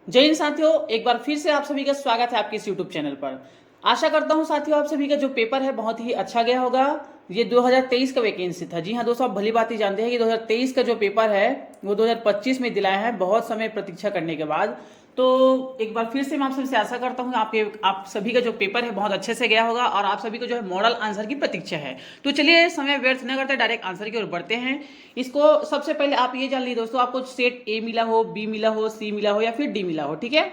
जय हिंद साथियों, एक बार फिर से आप सभी का स्वागत है आपके इस YouTube चैनल पर। आशा करता हूं साथियों आप सभी का जो पेपर है बहुत ही अच्छा गया होगा। ये 2023 का वैकेंसी था। जी हाँ दोस्तों, आप भली बात ही जानते हैं कि 2023 का जो पेपर है वो 2025 में दिलाया है, बहुत समय प्रतीक्षा करने के बाद। तो एक बार फिर से मैं आप सभी से आशा करता हूँ आप सभी का जो पेपर है बहुत अच्छे से गया होगा और आप सभी को जो है मॉडल आंसर की प्रतीक्षा है। तो चलिए समय व्यर्थ न करते डायरेक्ट आंसर की ओर बढ़ते हैं। इसको सबसे पहले आप ये जान लीजिए दोस्तों, आपको सेट ए मिला हो, बी मिला हो, सी मिला हो या फिर डी मिला हो, ठीक है।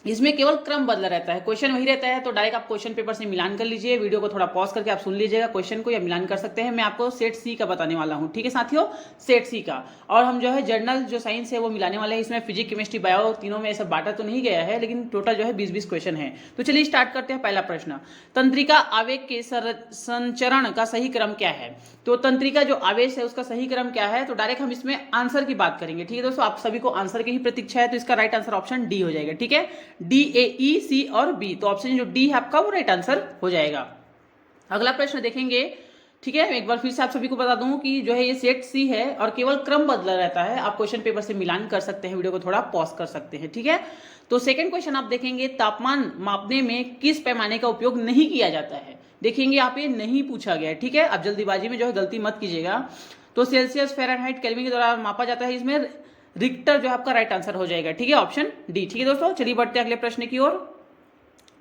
इसमें केवल क्रम बदला रहता है, क्वेश्चन वही रहता है। तो डायरेक्ट आप क्वेश्चन पेपर से मिलान कर लीजिए। वीडियो को थोड़ा पॉज करके आप सुन लीजिएगा क्वेश्चन को, या मिलान कर सकते हैं। मैं आपको सेट सी का बताने वाला हूं, ठीक है साथियों, सेट सी का। और हम जो है जर्नल जो साइंस है वो मिलाने वाले हैं। इसमें फिजिक्स, केमिस्ट्री, बायो तीनों में ऐसा बांटा तो नहीं गया है, लेकिन टोटल जो है 20-20 क्वेश्चन है। तो चलिए स्टार्ट करते हैं। पहला प्रश्न, तंत्रिका आवेग के संचरण का सही क्रम क्या है। तो तंत्रिका जो आवेश है उसका सही क्रम क्या है, तो डायरेक्ट हम इसमें आंसर की बात करेंगे, ठीक है दोस्तों। आप सभी को आंसर की ही प्रतीक्षा है, तो इसका राइट आंसर ऑप्शन डी हो जाएगा, ठीक है। डी, ए, ई, सी और बी, तो ऑप्शन जो डी है आपका वो राइट आंसर हो जाएगा। अगला प्रश्न देखेंगे, ठीक है। एक बार फिर से आप सभी को बता दूं कि जो है ये सेट सी है और केवल क्रम बदला रहता है। आप क्वेश्चन पेपर से मिलान कर सकते हैं, वीडियो को थोड़ा पॉज कर सकते हैं, ठीक है। तो सेकंड क्वेश्चन आप देखेंगे, तापमान मापने में किस पैमाने का उपयोग नहीं किया जाता है। देखेंगे आप ये नहीं पूछा गया है, ठीक है। आप जल्दीबाजी में जो है गलती मत कीजिएगा। तो सेल्सियस, फ़ारेनहाइट, केल्विन के द्वारा मापा जाता है। इसमें रिक्टर जो आपका राइट आंसर हो जाएगा, ठीक है, ऑप्शन डी, ठीक है दोस्तों। चलिए बढ़ते हैं अगले प्रश्न की ओर।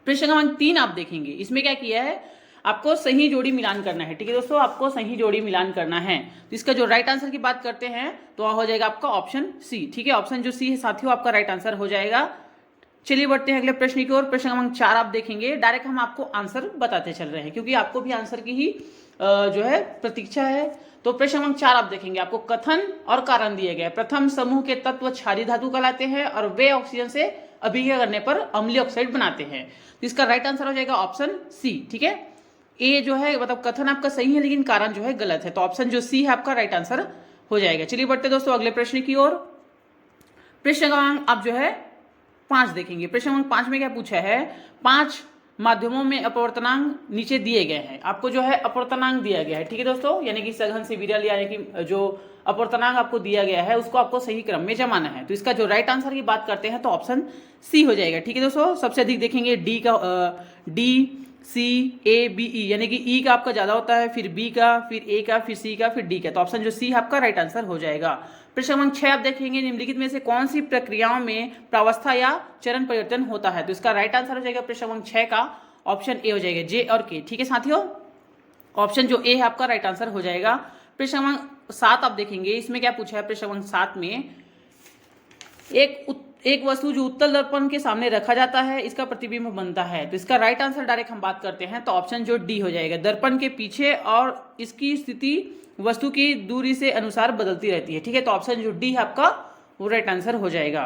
प्रश्न क्रमांक 3 आप देखेंगे, इसमें क्या किया है, आपको सही जोड़ी मिलान करना है, ठीक है दोस्तों, आपको सही जोड़ी मिलान करना है। तो इसका जो राइट आंसर की बात करते हैं तो हो जाएगा आपका ऑप्शन सी, ठीक है। ऑप्शन जो सी है साथियों आपका राइट आंसर हो जाएगा। चलिए बढ़ते हैं अगले प्रश्न की ओर। प्रश्न क्रमांक 4 आप देखेंगे, डायरेक्ट हम आपको आंसर बताते चल रहे हैं क्योंकि आपको भी आंसर की ही जो है प्रतीक्षा है। तो प्रश्न क्रमांक 4 आप देखेंगे, आपको कथन और कारण दिए गए। प्रथम समूह के तत्व क्षारीय धातु कहलाते हैं और वे ऑक्सीजन से अभिक्रिया करने पर अम्लीय ऑक्साइड बनाते हैं। तो इसका राइट आंसर हो जाएगा ऑप्शन सी, ठीक है। ए जो है मतलब कथन आपका सही है लेकिन कारण जो है गलत है, तो ऑप्शन जो सी है आपका राइट आंसर हो जाएगा। चलिए बढ़ते दोस्तों अगले प्रश्न की ओर। प्रश्न क्रमांक आप जो है 5 देखेंगे। प्रश्न क्रमांक 5 में क्या पूछा है, 5 माध्यमों में अपवर्तनांक नीचे दिए गए हैं। आपको जो है अपवर्तनांक दिया गया है, ठीक है दोस्तों, यानी कि सघन से विरल यानी कि जो अपवर्तनांक आपको दिया गया है उसको आपको सही क्रम में जमाना है। तो इसका जो राइट आंसर की बात करते हैं तो ऑप्शन सी हो जाएगा, ठीक है दोस्तों। सबसे अधिक देखेंगे डी का, डी, सी, ए, बी, ई, यानी कि ई का आपका ज्यादा होता है, फिर बी का, फिर ए का, फिर सी का, फिर डी का। तो ऑप्शन जो सी आपका राइट आंसर हो जाएगा। प्रश्न क्रमांक 6 आप देखेंगे, निम्नलिखित में से कौन सी प्रक्रियाओं में प्रावस्था या चरण परिवर्तन होता है। तो इसका राइट आंसर हो जाएगा प्रश्न क्रमांक 6 का ऑप्शन ए हो जाएगा, जे और के, ठीक है साथियों। ऑप्शन जो ए है आपका राइट आंसर हो जाएगा। प्रश्न क्रमांक 7 आप देखेंगे, इसमें क्या पूछा है, प्रश्न क्रमांक 7 में एक वस्तु जो उत्तल दर्पण के सामने रखा जाता है इसका प्रतिबिंब बनता है। तो इसका राइट आंसर डायरेक्ट हम बात करते हैं तो ऑप्शन जो डी हो जाएगा, दर्पण के पीछे और इसकी स्थिति वस्तु की दूरी से अनुसार बदलती रहती है, ठीक है। तो ऑप्शन जो डी है आपका वो राइट आंसर हो जाएगा।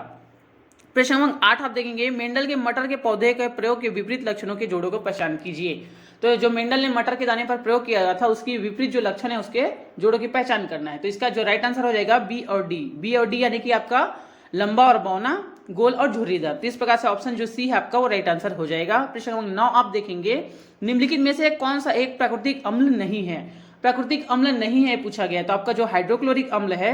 प्रश्न क्रमांक 8 आप देखेंगे, मेंडल के मटर के पौधे के प्रयोग के विपरीत लक्षणों के जोड़ों को पहचान कीजिए। तो जो मेंडल ने मटर के दाने पर प्रयोग किया गया था उसकी विपरीत जो लक्षण है उसके जोड़ों की पहचान करना है। तो इसका जो राइट आंसर हो जाएगा बी और डी। बी और डी यानी कि आपका लंबा और बौना, गोल और झुर्रीदार। तो इस प्रकार से ऑप्शन जो सी है आपका वो राइट आंसर हो जाएगा। प्रश्न क्रमांक 9 आप देखेंगे, निम्नलिखित में से कौन सा एक प्राकृतिक अम्ल नहीं है। प्राकृतिक अम्ल नहीं है पूछा गया, तो आपका जो हाइड्रोक्लोरिक अम्ल है,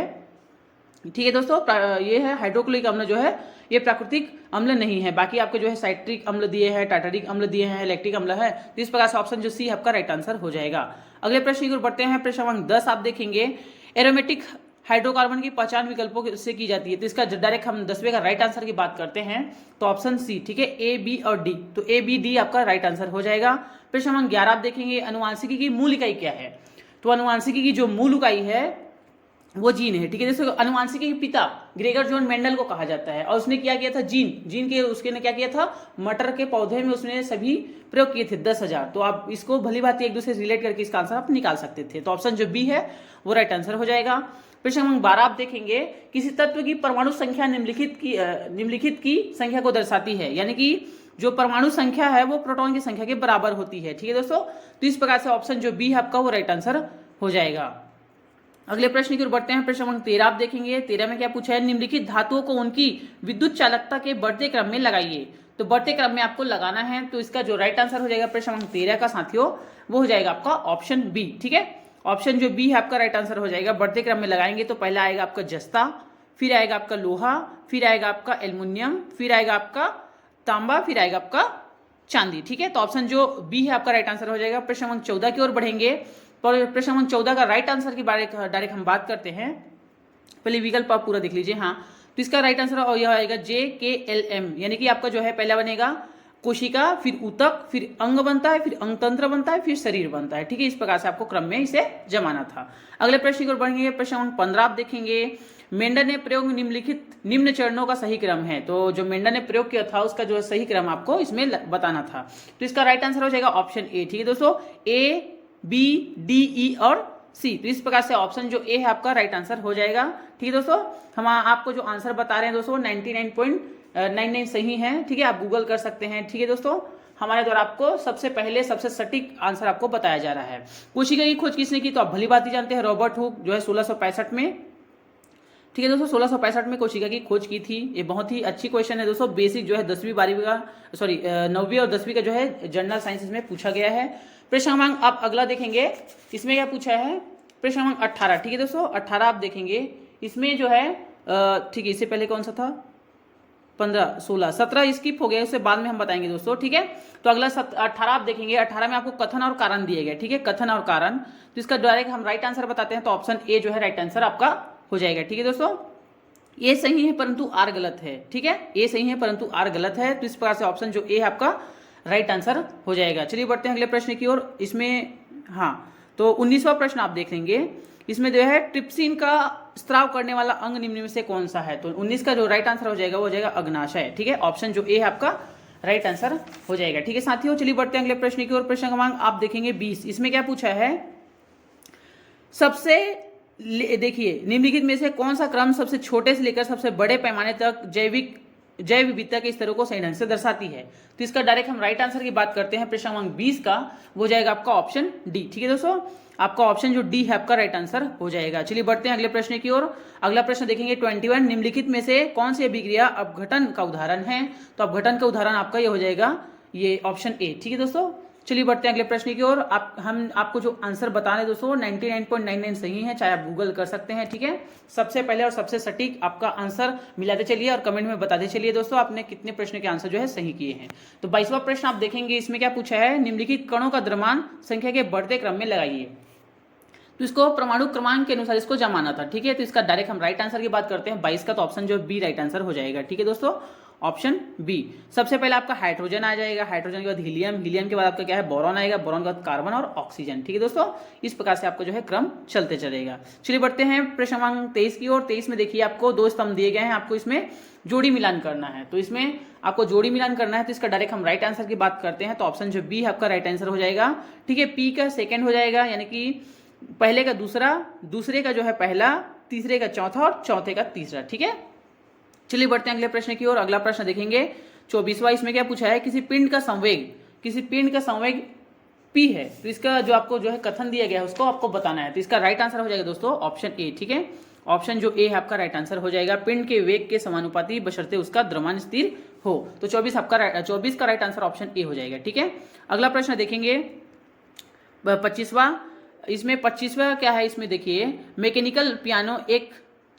ठीक है दोस्तों, ये है हाइड्रोक्लोरिक अम्ल जो है ये प्राकृतिक अम्ल नहीं है। बाकी आपके जो है साइट्रिक अम्ल दिए हैं, टाटारिक अम्ल दिए हैं, लैक्टिक अम्ल है। तो इस प्रकार से ऑप्शन जो सी आपका राइट आंसर हो जाएगा। अगले प्रश्न की ओर बढ़ते हैं। प्रश्न क्रमांक 10 आप देखेंगे, एरोमेटिक हाइड्रोकार्बन की पहचान विकल्पों से की जाती है। तो इसका डायरेक्ट हम 10वें का राइट आंसर की बात करते हैं तो ऑप्शन सी, ठीक है, ए, बी और डी। तो ए, बी, डी आपका राइट आंसर हो जाएगा। प्रश्न क्रमांक 11 आप देखेंगे, अनुवांशिकी की मूल इकाई क्या है। तो अनुवांशिकी की जो मूल इकाई है वो जीन है, ठीक है। जैसे अनुवांशिकी के पिता ग्रेगर जॉन मेंडल को कहा जाता है और उसने क्या किया था, जीन के उसके ने क्या किया था, मटर के पौधे में उसने सभी प्रयोग किए थे 10,000। तो आप इसको भली भांति एक दूसरे से रिलेट करके इसका आंसर आप निकाल सकते थे। तो ऑप्शन जो बी है वो राइट आंसर हो जाएगा। प्रश्न क्रमांक 12 आप देखेंगे, किसी तत्व की परमाणु संख्या निम्नलिखित की संख्या को दर्शाती है, यानी कि जो परमाणु संख्या है वो प्रोटॉन की संख्या के बराबर होती है, ठीक है दोस्तों। तो इस प्रकार से ऑप्शन जो बी है आपका वो राइट आंसर हो जाएगा। अगले प्रश्न की ओर बढ़ते हैं। प्रश्न क्रमांक 13 आप देखेंगे, 13 में क्या पूछा है, निम्नलिखित धातुओं को उनकी विद्युत चालकता के बढ़ते क्रम में लगाइए। तो बढ़ते क्रम में आपको लगाना है, तो इसका जो राइट आंसर हो जाएगा प्रश्न क्रमांक 13 का साथियों वो हो जाएगा आपका ऑप्शन बी, ठीक है। ऑप्शन जो बी है आपका राइट आंसर हो जाएगा। बढ़ते क्रम में लगाएंगे तो पहला आएगा आपका जस्ता, फिर आएगा आपका लोहा, फिर आएगा आपका एल्युमिनियम, फिर आएगा आपका तांबा, फिर आएगा आपका चांदी। ठीक है, तो ऑप्शन जो बी है आपका राइट आंसर हो जाएगा। प्रश्न नंबर 14 की ओर बढ़ेंगे। पर प्रश्न नंबर 14 का राइट आंसर की बारे डायरेक्ट हम बात करते हैं। पहले विकल्प आप पूरा देख लीजिए। हाँ, तो इसका राइट आंसर यह आएगा JKLM, यानी कि आपका जो है पहला बनेगा कोशिका, फिर ऊतक, फिर अंग बनता है, फिर अंगतंत्र बनता है, फिर शरीर बनता है। ठीक है, इस प्रकार से आपको क्रम में इसे जमाना था। अगले प्रश्न की ओर बढ़ेंगे। प्रश्न नंबर 15 आप देखेंगे। मेंडल ने प्रयोग निम्नलिखित निम्न चरणों का सही क्रम है। तो जो मेंडल ने प्रयोग किया था उसका जो है सही क्रम आपको इसमें बताना था। तो इसका राइट आंसर हो जाएगा ऑप्शन ए। ठीक है दोस्तों, A, B, D, E और सी। तो इस प्रकार से ऑप्शन जो ए है आपका राइट आंसर हो जाएगा। ठीक है दोस्तों, हम आपको जो आंसर बता रहे हैं दोस्तों 99.99 सही है। ठीक है, आप गूगल कर सकते हैं। ठीक है दोस्तों, हमारे द्वारा आपको सबसे पहले सबसे सटीक आंसर आपको बताया जा रहा है। कोशिका की खोज किसने की, तो आप भली बात ही जानते हैं, रॉबर्ट हुक जो है 1665 में। ठीक है दोस्तों, 1665 में कोशिका की खोज की थी। ये बहुत ही अच्छी क्वेश्चन है दोस्तों, बेसिक जो है 10वीं 12वीं का, सॉरी 9वीं और 10वीं का जो है जनरल साइंसेज में पूछा गया है। प्रश्न क्रमांक आप अगला देखेंगे, इसमें क्या पूछा है, प्रश्न क्रमांक 18। ठीक है दोस्तों, 18 आप देखेंगे, इसमें जो है ठीक है, इससे पहले कौन सा था, 15, 16, 17 स्किप हो गया, उससे बाद में हम बताएंगे दोस्तों। ठीक है, तो अगला 18 आप देखेंगे। 18 में आपको कथन और कारण दिए गए। ठीक है, कथन और कारण, तो इसका डायरेक्ट हम राइट आंसर बताते हैं। तो ऑप्शन ए जो है राइट आंसर आपका हो जाएगा। ठीक है दोस्तों, ए सही है परंतु आर गलत है। ठीक है, ए सही है परंतु आर गलत है। तो इस प्रकार से ऑप्शन जो ए है आपका राइट आंसर हो जाएगा। चलिए बढ़ते हैं अगले प्रश्न की ओर। इसमें हाँ, तो 19वां प्रश्न आप देख लेंगे। इसमें जो है ट्रिप्सिन का स्त्राव करने वाला अंग निम्न में से कौन सा है। तो 19 का जो राइट आंसर हो जाएगा वो हो जाएगा अग्नाशय। ठीक है, ऑप्शन जो ए है आपका राइट आंसर हो जाएगा। ठीक है साथियों, चलिए बढ़ते हैं अगले प्रश्न की ओर। प्रश्न क्रमांक आप देखेंगे 20। इसमें क्या पूछा है, सबसे देखिए निम्नलिखित में से कौन सा क्रम सबसे छोटे से लेकर सबसे बड़े पैमाने तक जैव विविधता के स्तरों को सही ढंग से दर्शाती है। तो इसका डायरेक्ट हम राइट आंसर की बात करते हैं। प्रश्न क्रमांक 20 का वो जाएगा आपका ऑप्शन डी। ठीक है दोस्तों, आपका ऑप्शन जो डी है आपका राइट आंसर हो जाएगा। चलिए बढ़ते हैं अगले प्रश्न की ओर। अगला प्रश्न देखेंगे 21। निम्नलिखित में से कौन सी अभिक्रिया अपघटन का उदाहरण है। तो अपघटन का उदाहरण आपका ये हो जाएगा ये ऑप्शन ए। ठीक है दोस्तों, चलिए बढ़ते हैं अगले प्रश्न की ओर। हम आपको जो आंसर बता रहे हैं दोस्तों 99.99 सही है, चाहे आप गूगल कर सकते हैं। ठीक है, सबसे पहले और सबसे सटीक आपका आंसर मिलाते चलिए और कमेंट में बताते चलिए दोस्तों आपने कितने प्रश्न के आंसर जो है सही किए हैं। तो 22वां प्रश्न आप देखेंगे, इसमें क्या पूछा है, निम्नलिखित कणों का द्रव्यमान संख्या के बढ़ते क्रम में लगाइए। तो इसको परमाणु क्रमांक के अनुसार इसको जमाना था। ठीक है, तो इसका डायरेक्ट हम राइट आंसर की बात करते हैं 22 का। तो ऑप्शन जो बी राइट आंसर हो जाएगा। ठीक है दोस्तों, ऑप्शन बी। सबसे पहले आपका हाइड्रोजन आ जाएगा, हाइड्रोजन के बाद हीलियम, हीलियम के बाद आपका क्या है बोरॉन आएगा, बोरॉन के बाद कार्बन और ऑक्सीजन। ठीक है दोस्तों, इस प्रकार से आपको जो है क्रम चलते चलेगा। चलिए बढ़ते हैं प्रश्न क्रमांक 23 की ओर। 23 में देखिए आपको दो स्तंभ दिए गए हैं, आपको इसमें जोड़ी मिलान करना है। तो इसमें आपको जोड़ी मिलान करना है, तो इसका डायरेक्ट हम राइट आंसर की बात करते हैं। तो ऑप्शन जो बी है आपका राइट आंसर हो जाएगा। ठीक है, पी का सेकेंड हो जाएगा, यानी कि पहले का दूसरा, दूसरे का जो है पहला, तीसरे का चौथा और चौथे का तीसरा। ठीक है, चलिए बढ़ते हैं अगले प्रश्न की ओर। अगला प्रश्न देखेंगे 24वां। इसमें क्या पूछा है, किसी पिंड का संवेग P है, तो इसका जो आपको जो है कथन दिया गया है उसको आपको बताना है। तो इसका राइट आंसर हो जाएगा दोस्तों ऑप्शन ए। ठीक है, ऑप्शन जो ए है आपका राइट आंसर हो जाएगा। पिंड के वेग के समानुपाती बशर्ते उसका द्रव्यमान स्थिर हो। तो 24 का राइट आंसर ऑप्शन ए हो जाएगा। ठीक है, अगला प्रश्न देखेंगे 25वां। इसमें 25वां क्या है, इसमें देखिए मैकेनिकल पियानो एक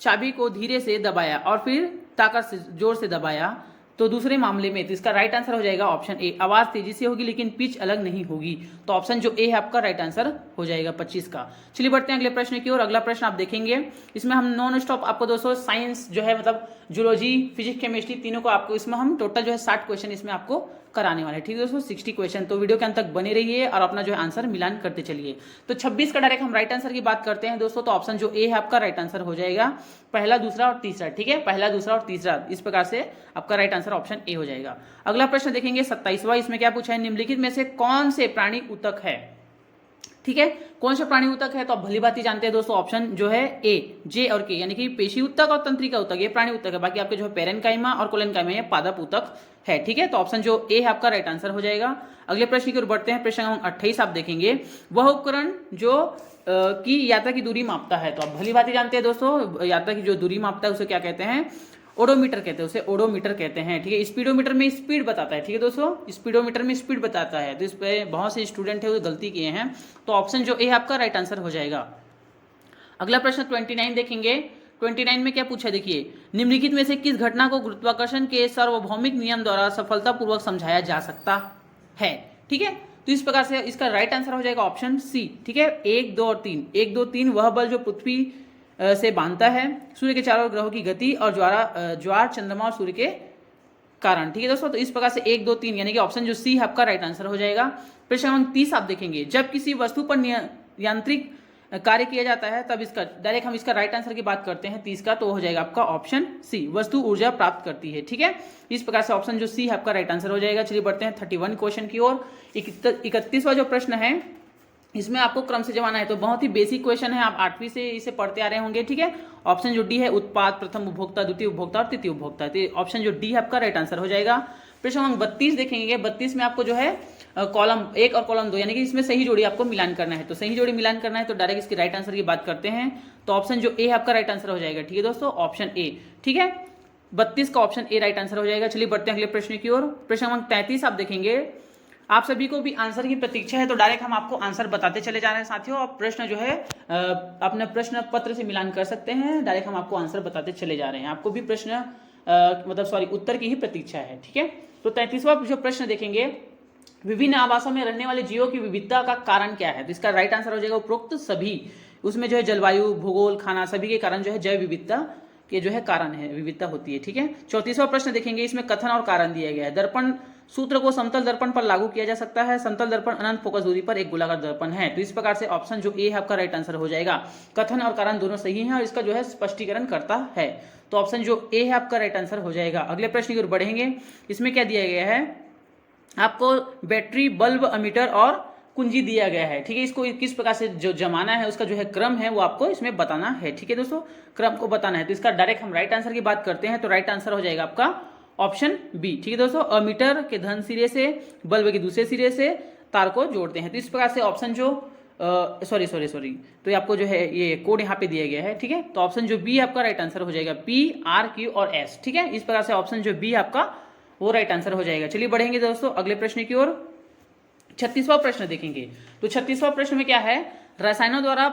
चाबी को धीरे से दबाया और फिर ताकत से जोर से दबाया तो दूसरे मामले में, तो इसका राइट आंसर हो जाएगा ऑप्शन ए। आवाज तेजी से होगी लेकिन पिच अलग नहीं होगी। तो ऑप्शन जो ए है आपका राइट आंसर हो जाएगा 25 का। चलिए बढ़ते हैं अगले प्रश्न की ओर। अगला प्रश्न आप देखेंगे, इसमें हम नॉन स्टॉप आपको दोस्तों साइंस जो है मतलब जूलॉजी, फिजिक्स, केमिस्ट्री तीनों को आपको इसमें हम टोटल जो है 60 क्वेश्चन इसमें आपको कराने वाले। ठीक है दोस्तों, 60 क्वेश्चन। तो वीडियो के अंत तक बने रहिए और अपना जो है आंसर मिलान करते चलिए। तो 26 का डायरेक्ट हम राइट आंसर की बात करते हैं दोस्तों। तो ऑप्शन जो ए है आपका राइट आंसर हो जाएगा, पहला, दूसरा और तीसरा। ठीक है, पहला, दूसरा और तीसरा, इस प्रकार से आपका राइट आंसर ऑप्शन ए हो जाएगा। अगला प्रश्न देखेंगे 27वां। इसमें क्या पूछा है, निम्नलिखित में से कौन से प्राणी ऊतक है। ठीक है, कौन सा प्राणी ऊतक है, तो आप भली बात ही जानते हैं दोस्तों ऑप्शन जो है ए, जे और के, यानी कि पेशी ऊतक और तंत्रिका ऊतक ये प्राणी ऊतक है। बाकी आपके जो है पेरेन्काइमा और कोलेनकाइमा ये पादप ऊतक है। ठीक है, तो ऑप्शन जो ए है आपका राइट आंसर हो जाएगा। अगले प्रश्न की ओर बढ़ते हैं। प्रश्न क्रमांक 28 आप देखेंगे, वह उपकरण जो की यात्रा की दूरी मापता है। तो आप भली बात ही जानते हैं दोस्तों, यात्रा की जो दूरी मापता है उसे क्या कहते हैं, ओडोमीटर कहते हैं, उसे ओडोमीटर कहते हैं। ठीक है, स्पीडोमीटर में स्पीड बताता है। ठीक है दोस्तों, स्पीडोमीटर में स्पीड बताता है। तो इस पे बहुत से स्टूडेंट है वो गलती किए हैं। तो ऑप्शन जो ए आपका राइट आंसर हो जाएगा। अगला प्रश्न 29 देखेंगे, 29 में क्या पूछा देखिए, निम्नलिखित में से किस घटना को गुरुत्वाकर्षण के सार्वभौमिक नियम द्वारा सफलतापूर्वक समझाया जा सकता है। ठीक है, तो इस प्रकार से इसका राइट आंसर हो जाएगा ऑप्शन सी। ठीक है, 1, 2 और 3। 1, 2, 3 वह बल जो पृथ्वी से बांधता है सूर्य के चारों ग्रहों की गति और ज्वार चंद्रमा और सूर्य के कारण। ठीक है दोस्तों, तो इस प्रकार से 1, 2, 3 यानी कि ऑप्शन जो सी है आपका राइट आंसर हो जाएगा। प्रश्न क्रमांक 30 आप देखेंगे, जब किसी वस्तु पर यांत्रिक कार्य किया जाता है तब इसका डायरेक्ट हम इसका राइट आंसर की बात करते हैं 30 का, तो हो जाएगा आपका ऑप्शन सी, वस्तु ऊर्जा प्राप्त करती है। ठीक है, इस प्रकार से ऑप्शन जो सी है आपका राइट आंसर हो जाएगा। चलिए बढ़ते हैं 31 क्वेश्चन की ओर। 31वां जो प्रश्न है इसमें आपको क्रम से जमाना है, तो बहुत ही बेसिक क्वेश्चन है, आप 8वीं से इसे पढ़ते आ रहे होंगे। ठीक है, ऑप्शन जो डी है उत्पाद, प्रथम उपभोक्ता, द्वितीय उपभोक्ता और तृतीय उपभोक्ता, तो ऑप्शन जो डी है आपका राइट आंसर हो जाएगा। प्रश्न क्रमांक 32 देखेंगे, 32 में आपको जो है कॉलम 1 और कॉलम 2 यानी कि इसमें सही जोड़ी आपको मिलान करना है, तो सही जोड़ी मिलान करना है तो डायरेक्ट इसकी राइट आंसर की बात करते हैं, तो ऑप्शन जो ए है आपका राइट आंसर हो जाएगा। ठीक है दोस्तों, ऑप्शन ए। ठीक है, 32 का ऑप्शन ए राइट आंसर हो जाएगा। चलिए बढ़ते हैं अगले प्रश्न की ओर। प्रश्न क्रमांक 33 आप देखेंगे, आप सभी को भी आंसर की प्रतीक्षा है, तो डायरेक्ट हम आपको आंसर बताते चले जा रहे हैं साथियों। आप प्रश्न जो है अपने प्रश्न पत्र से मिलान कर सकते हैं, डायरेक्ट हम आपको आंसर बताते चले जा रहे हैं, आपको भी प्रश्न उत्तर की ही प्रतीक्षा है। ठीक है, तो 33वां जो प्रश्न देखेंगे, विभिन्न आवासों में रहने वाले जीवों की विविधता का कारण क्या है, तो इसका राइट आंसर हो जाएगा उपरोक्त सभी। उसमें जो है जलवायु, भूगोल, खाना सभी के कारण जो है जैव विविधता के जो है कारण है, विविधता होती है। ठीक है, 34वां प्रश्न देखेंगे, इसमें कथन और कारण दिया गया है। दर्पण सूत्र को समतल दर्पण पर लागू किया जा सकता है, समतल दर्पण अनंत फोकस दूरी पर एक गोलाकार दर्पण है, तो इस प्रकार से ऑप्शन जो ए है आपका राइट आंसर हो जाएगा। कथन और कारण दोनों सही हैं और इसका जो है स्पष्टीकरण करता है, तो ऑप्शन जो ए है आपका राइट आंसर हो जाएगा। अगले प्रश्न की ओर बढ़ेंगे, इसमें क्या दिया गया है, आपको बैटरी, बल्ब, अमीटर और कुंजी दिया गया है। ठीक है, इसको किस प्रकार से जो जमाना है उसका जो है क्रम है वो आपको इसमें बताना है। ठीक है दोस्तों, क्रम को बताना है, तो इसका डायरेक्ट हम राइट आंसर की बात करते हैं, तो राइट आंसर हो जाएगा आपका ऑप्शन बी। ठीक है दोस्तों, अमीटर के धन सिरे से बल्ब के दूसरे सिरे से तार को जोड़ते हैं, तो इस प्रकार से ऑप्शन जो सॉरी तो आपको जो है ये कोड यहाँ पे दिया गया है। ठीक है, तो ऑप्शन जो बी आपका राइट आंसर हो जाएगा, पी, आर, क्यू और एस। ठीक है, इस प्रकार से ऑप्शन जो बी आपका वो राइट आंसर हो जाएगा। चलिए बढ़ेंगे दोस्तों अगले प्रश्न की ओर। 36वां प्रश्न देखेंगे, तो 36वां प्रश्न में क्या है, रसायनों द्वारा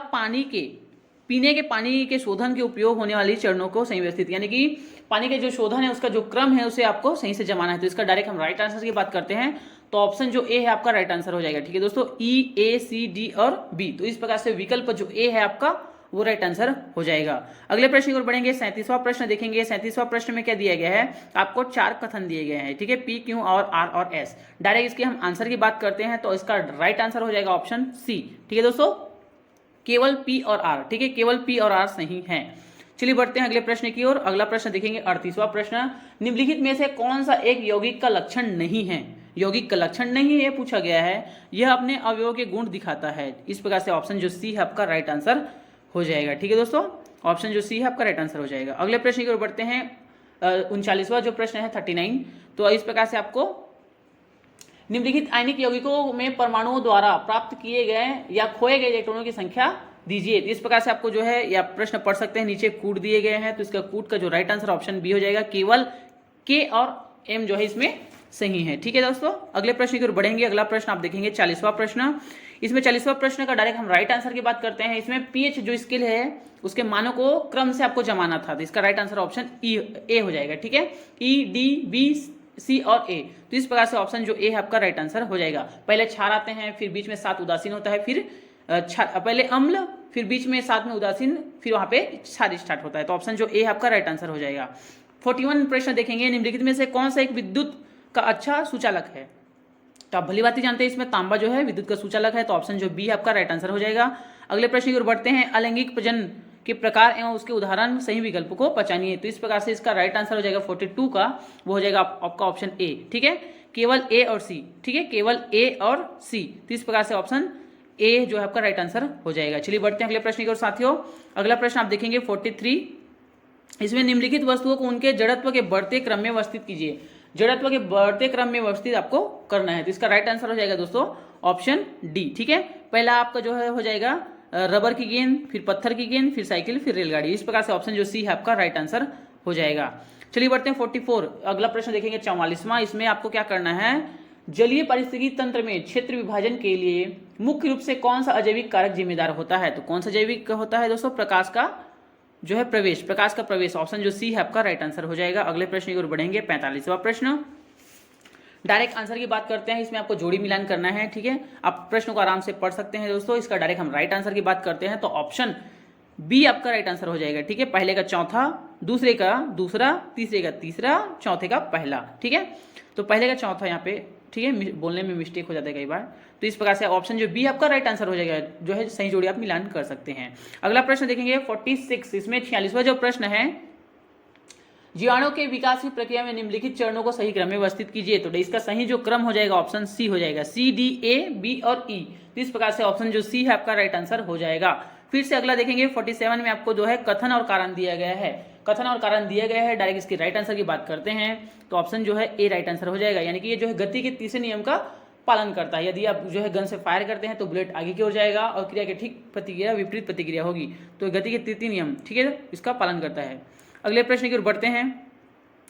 पीने के पानी के शोधन के उपयोग होने वाली चरणों को सही व्यवस्थित, यानी कि पानी के जो शोधन है उसका जो क्रम है उसे आपको सही से जमाना है, तो इसका डायरेक्ट हम राइट आंसर की बात करते हैं, तो ऑप्शन जो ए है आपका राइट आंसर हो जाएगा। ठीक है दोस्तों, ई, ए, सी, डी और बी, तो इस प्रकार से विकल्प जो ए है आपका वो राइट आंसर हो जाएगा। अगले प्रश्न की ओर बढ़ेंगे, 37वां प्रश्न देखेंगे। 37वां प्रश्न में क्या दिया गया है, आपको 4 कथन दिए गए हैं। ठीक है, पी, क्यू और आर और एस, डायरेक्ट इसके हम आंसर की बात करते हैं, तो इसका राइट आंसर हो जाएगा ऑप्शन सी। ठीक है दोस्तों, केवल पी और आर। ठीक है, केवल पी और आर सही है। चलिए बढ़ते हैं अगले प्रश्न की ओर। अगला प्रश्न देखेंगे 38वां प्रश्न, निम्नलिखित में से कौन सा एक यौगिक का लक्षण नहीं है, यौगिक का लक्षण नहीं है पूछा गया है, यह अपने अवयव के गुण दिखाता है, इस प्रकार से ऑप्शन जो सी है आपका राइट आंसर हो जाएगा। ठीक है दोस्तों, ऑप्शन जो सी है आपका राइट आंसर हो जाएगा। अगले प्रश्न की ओर बढ़ते हैं, 39वां जो प्रश्न है 39, तो इस प्रकार से आपको निम्नलिखित आयनिक यौगिकों में परमाणुओं द्वारा प्राप्त किए गए या खोए गए इलेक्ट्रॉनों की संख्या दीजिए, तो इस प्रकार से आपको जो है या प्रश्न पढ़ सकते हैं, नीचे कूट दिए गए हैं, तो इसका कूट का जो राइट आंसर ऑप्शन बी हो जाएगा, केवल के और एम जो है इसमें सही है। ठीक है दोस्तों, अगले प्रश्न की ओर बढ़ेंगे। अगला प्रश्न आप देखेंगे 40वां प्रश्न, इसमें 40वां प्रश्न का डायरेक्ट हम राइट आंसर की बात करते हैं। इसमें पीएच जो स्केल है उसके मानों को क्रम से आपको जमाना था, तो इसका राइट आंसर ऑप्शन ए हो जाएगा। ठीक है, ई, डी, बी, सी और ए, तो इस प्रकार से ऑप्शन जो ए है आपका राइट आंसर हो जाएगा। पहले क्षार आते हैं, फिर बीच में सात उदासीन होता है, फिर पहले अम्ल, फिर बीच में साथ में उदासीन, फिर वहां पे क्षार स्टार्ट होता है, तो ऑप्शन जो ए आपका राइट आंसर हो जाएगा। 41 प्रश्न देखेंगे, निम्नलिखित में से कौन सा एक विद्युत का अच्छा सूचालक है, तो आप भली बात ही जानते हैं इसमें तांबा जो है विद्युत का सूचालक है, तो ऑप्शन जो बी आपका राइट आंसर हो जाएगा। अगले प्रश्न की ओर बढ़ते हैं, अलैंगिक प्रजनन के प्रकार एवं उसके उदाहरण सही विकल्प को पहचानिए, तो इस प्रकार से इसका राइट आंसर हो जाएगा 42 का, वो हो जाएगा आपका ऑप्शन ए। ठीक है, केवल ए और सी। ठीक है, केवल ए और सी, तो इस प्रकार से ऑप्शन ए जो है आपका राइट आंसर हो जाएगा। चलिए बढ़ते हैं अगले प्रश्न की ओर साथियों। अगला प्रश्न आप देखेंगे 43, इसमें निम्नलिखित वस्तुओं को उनके जड़त्व के बढ़ते क्रम में व्यवस्थित कीजिए, जड़त्व के बढ़ते क्रम में व्यवस्थित आपको करना है, तो इसका राइट आंसर हो जाएगा दोस्तों ऑप्शन डी। ठीक है, पहला आपका जो है हो जाएगा रबर की गेंद, फिर पत्थर की गेंद, फिर साइकिल, फिर रेलगाड़ी, इस प्रकार से ऑप्शन जो सी है आपका राइट आंसर हो जाएगा। चलिए बढ़ते हैं 44, अगला प्रश्न देखेंगे 44वां, इसमें आपको क्या करना है, जलीय पारिस्थितिकी तंत्र में क्षेत्र विभाजन के लिए मुख्य रूप से कौन सा अजैविक कारक जिम्मेदार होता है, तो कौन सा जैविक होता है दोस्तों, प्रकाश का जो है प्रवेश, प्रकाश का प्रवेश, ऑप्शन जो सी है आपका राइट आंसर हो जाएगा। अगले प्रश्न की ओर बढ़ेंगे, 45वां प्रश्न। डायरेक्ट आंसर की बात करते हैं, इसमें आपको जोड़ी मिलान करना है, ठीक है। आप प्रश्न को आराम से पढ़ सकते हैं दोस्तों। इसका डायरेक्ट हम राइट आंसर की बात करते हैं तो ऑप्शन बी आपका राइट आंसर हो जाएगा, ठीक है। पहले का चौथा, दूसरे का दूसरा, तीसरे का तीसरा, चौथे का पहला, ठीक है। तो पहले का चौथा यहाँ पे, ठीक है, बोलने में मिस्टेक हो जाता है कई बार। तो इस प्रकार से ऑप्शन जो बी आपका राइट आंसर हो जाएगा, जो है सही जोड़ी आप मिलान कर सकते हैं। अगला प्रश्न देखेंगे 46, इसमें 46वां जो प्रश्न है, जीवाणु के विकास की प्रक्रिया में निम्नलिखित चरणों को सही क्रम में व्यवस्थित कीजिए। तो इसका सही जो क्रम हो जाएगा ऑप्शन सी हो जाएगा, सी डी ए बी और ई। तो इस प्रकार से ऑप्शन जो सी है आपका राइट आंसर हो जाएगा। फिर से अगला देखेंगे 47 में आपको जो है कथन और कारण दिया गया है, कथन और कारण दिया गया है। डायरेक्ट इसकी राइट आंसर की बात करते हैं तो ऑप्शन जो है ए राइट आंसर हो जाएगा, यानी कि ये जो है गति के तीसरे नियम का पालन करता है। यदि आप जो है गन से फायर करते हैं तो बुलेट आगे की ओर जाएगा और क्रिया के ठीक प्रतिक्रिया विपरीत प्रतिक्रिया होगी। तो गति के तृतीय नियम, ठीक है, इसका पालन करता है। अगले प्रश्न की ओर बढ़ते हैं।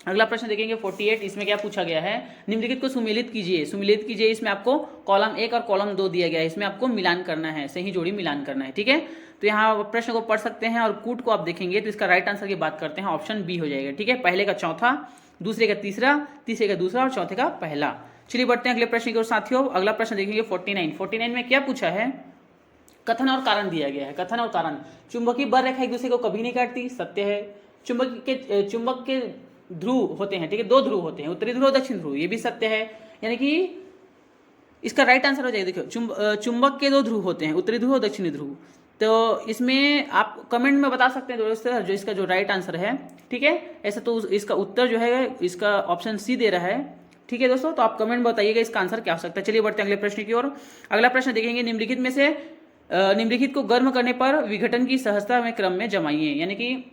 अगला प्रश्न देखेंगे 48, इसमें क्या पूछा गया है, निम्नलिखित को सुमेलित कीजिए, सुमेलित कीजिए। इसमें आपको कॉलम 1 और कॉलम 2 दिया गया है, इसमें आपको मिलान करना है, सही जोड़ी मिलान करना है, ठीक है। तो यहाँ प्रश्न को पढ़ सकते हैं और कूट को आप देखेंगे तो इसका राइट आंसर की बात करते हैं, ऑप्शन बी हो जाएगा, ठीक है। पहले का चौथा, दूसरे का तीसरा, तीसरे का दूसरा और चौथे का पहला। चलिए बढ़ते हैं अगले प्रश्न की ओर साथियों। अगला प्रश्न देखेंगे 49 में क्या पूछा है, कथन और कारण दिया गया है। कथन और कारण, चुंबकीय बर रेखा एक दूसरे को कभी नहीं काटती, सत्य है। चुंबक के ध्रुव होते हैं, ठीक है, 2 ध्रुव होते हैं, उत्तरी ध्रुव दक्षिण ध्रुव, ये भी सत्य है। यानी कि इसका राइट आंसर हो जाएगा, देखियो चुंबक के 2 ध्रुव होते हैं, उत्तरी ध्रुव और दक्षिणी ध्रुव। तो इसमें आप कमेंट में बता सकते हैं दोस्तों जो इसका जो राइट आंसर है, ठीक है। ऐसा तो इसका उत्तर जो है इसका ऑप्शन सी दे रहा है, ठीक है दोस्तों। तो आप कमेंट में बताइएगा इसका आंसर क्या हो सकता है। चलिए बढ़ते हैं अगले प्रश्न की ओर। अगला प्रश्न देखेंगे, निम्नलिखित में से निम्नलिखित को गर्म करने पर विघटन की सहजता में क्रम में जमाइए। यानी कि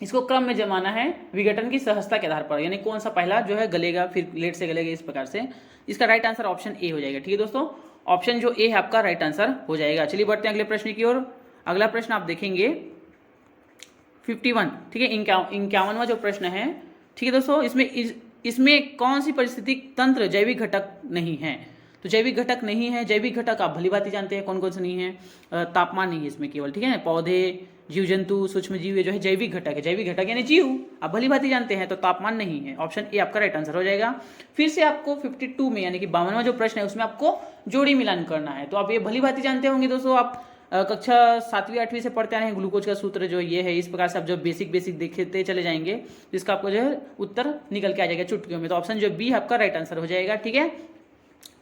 इसको क्रम में जमाना है विघटन की सहजता के आधार पर, यानी कौन सा पहला जो है गलेगा, फिर लेट से गलेगा, इस प्रकार से। इसका राइट आंसर ऑप्शन ए हो जाएगा, ठीक है दोस्तों। ऑप्शन जो ए है आपका राइट आंसर हो जाएगा। चलिए बढ़ते हैं अगले प्रश्न की ओर। अगला प्रश्न आप देखेंगे 51, ठीक है, 51वां जो प्रश्न है, ठीक है दोस्तों। इसमें कौन सी पारिस्थितिक तंत्र जैविक घटक नहीं है। तो जैविक घटक नहीं है, जैविक घटक आप भली भांति जानते हैं कौन कौन से नहीं है। तापमान नहीं है इसमें केवल, ठीक है, पौधे, जीव जंतु, सूक्ष्म जीव, ये जो है जैविक घटक है। जैविक घटक यानी जीव, आप भली भांति जानते हैं, तो तापमान नहीं है। ऑप्शन ए आपका राइट आंसर हो जाएगा। फिर से आपको 52 में यानी कि 52वां जो प्रश्न है उसमें आपको जोड़ी मिलान करना है। तो आप ये भली भांति जानते होंगे दोस्तों, आप कक्षा 7वीं 8वीं से पढ़ते आ रहे हैं। ग्लूकोज का सूत्र जो ये है, इस प्रकार से आप जो बेसिक देखते चले जाएंगे तो इसका आपको जो है उत्तर निकल के आ जाएगा चुटकियों में। तो ऑप्शन जो बी आपका राइट आंसर हो जाएगा, ठीक है।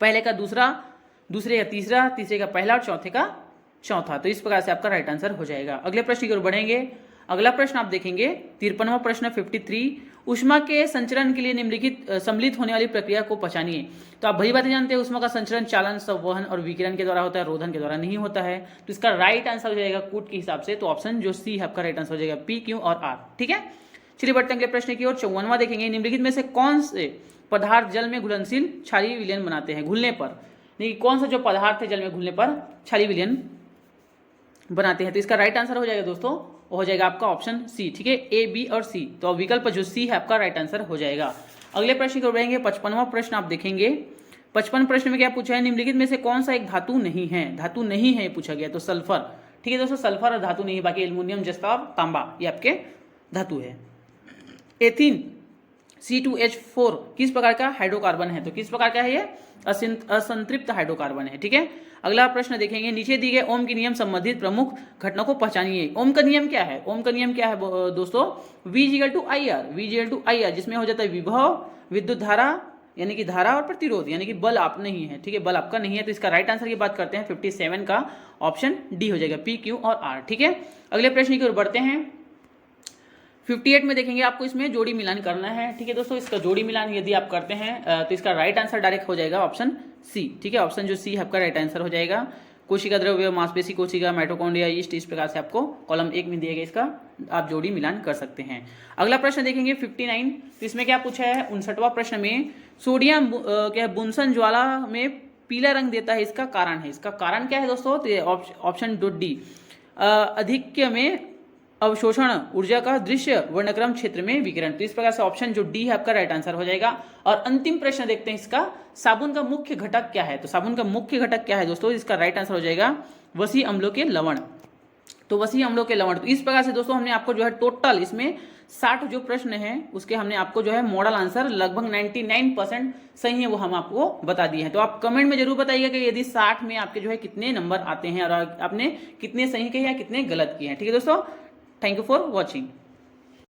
पहले का दूसरा, दूसरे का तीसरा, तीसरे का पहला और चौथे का चौथा। तो इस प्रकार से आपका राइट आंसर हो जाएगा। अगले प्रश्न की ओर बढ़ेंगे। अगला प्रश्न आप देखेंगे 53वां प्रश्न 53, ऊष्मा के संचरण के लिए निम्नलिखित सम्मिलित होने वाली प्रक्रिया को पहचानिए। तो आप भली बातें जानते हैं, ऊष्मा का संचरण चालन, संवहन और विकिरण के द्वारा होता है, रोधन के द्वारा नहीं होता है। तो इसका राइट आंसर हो जाएगा कूट के हिसाब से, तो ऑप्शन जो सी है आपका राइट आंसर हो जाएगा, पी, क्यू और आर, ठीक है। चलिए बढ़ते हैं अगले प्रश्न की ओर। 54वां देखेंगे, निम्नलिखित में से कौन से पदार्थ जल में घुलनशील क्षारीय विलयन बनाते हैं घुलने पर। नहीं, कौन सा जो पदार्थ है जल में घुलने पर क्षारीय विलयन बनाते हैं। तो इसका राइट आंसर हो जाएगा दोस्तों, हो जाएगा आपका ऑप्शन सी, ठीक है, ए, बी और सी। तो विकल्प जो सी है आपका राइट आंसर हो जाएगा। अगले प्रश्न की ओर बढ़ेंगे। 55वां प्रश्न आप देखेंगे। 55 प्रश्न में क्या पूछा है, निम्नलिखित में से कौन सा एक धातु नहीं है, धातु नहीं है पूछा गया। तो सल्फर, ठीक है दोस्तों, सल्फर और धातु नहीं है, बाकी एल्युमिनियम, जस्ता और तांबा ये आपके धातु है। एथीन C2H4 किस प्रकार का हाइड्रोकार्बन है। तो किस प्रकार का है ये, असंतृप्त हाइड्रोकार्बन है, ठीक है। अगला प्रश्न देखेंगे, नीचे दिए गए ओम के नियम संबंधित प्रमुख घटना को पहचानिए। ओम का नियम क्या है, ओम का नियम क्या है दोस्तों, V=IR, जिसमें हो जाता है विभव, विद्युत धारा यानी कि धारा और प्रतिरोध यानी कि बल आप नहीं है, ठीक है, बल आपका नहीं है। तो इसका राइट आंसर की बात करते हैं 57 का ऑप्शन डी हो जाएगा, P, Q और R, ठीक है। अगले प्रश्न की ओर बढ़ते हैं। 58 में देखेंगे, आपको इसमें जोड़ी मिलान करना है, ठीक है दोस्तों। इसका जोड़ी मिलान यदि आप करते हैं तो इसका राइट आंसर डायरेक्ट हो जाएगा ऑप्शन सी, ठीक है। ऑप्शन जो सी है आपका राइट आंसर हो जाएगा। कोशिका द्रव्य, मांसपेशी कोशिका, माइटोकॉन्ड्रिया, ईस्ट, इस प्रकार से आपको कॉलम 1 में दिया गया, इसका आप जोड़ी मिलान कर सकते हैं। अगला प्रश्न देखेंगे 59, तो इसमें क्या पूछा है, 59वां प्रश्न में सोडियम क्या है बुनसन ज्वाला में पीला रंग देता है, इसका कारण है। इसका कारण क्या है दोस्तों, तो ऑप्शन डी, अधिक्य में अवशोषण ऊर्जा का दृश्य वर्णक्रम क्षेत्र में विकिरण। तो इस प्रकार से ऑप्शन जो डी है आपका राइट आंसर हो जाएगा। और अंतिम प्रश्न देखते हैं इसका, साबुन का मुख्य घटक क्या है। तो साबुन का मुख्य घटक क्या है दोस्तों, इसका राइट आंसर हो जाएगा वसी अम्लों के लवण। तो वसीम अम्लों के लवण। तो इस प्रकार से दोस्तों हमने आपको जो है टोटल इसमें 60 जो प्रश्न हैं उसके हमने आपको जो है मॉडल आंसर लगभग 99% सही है वो हम आपको बता दिए हैं। तो आप कमेंट में जरूर बताइएगा कि यदि 60 में आपके जो है कितने नंबर आते हैं और आपने कितने सही किए या कितने गलत किए हैं। ठीक है दोस्तों, थैंक यू फॉर वॉचिंग।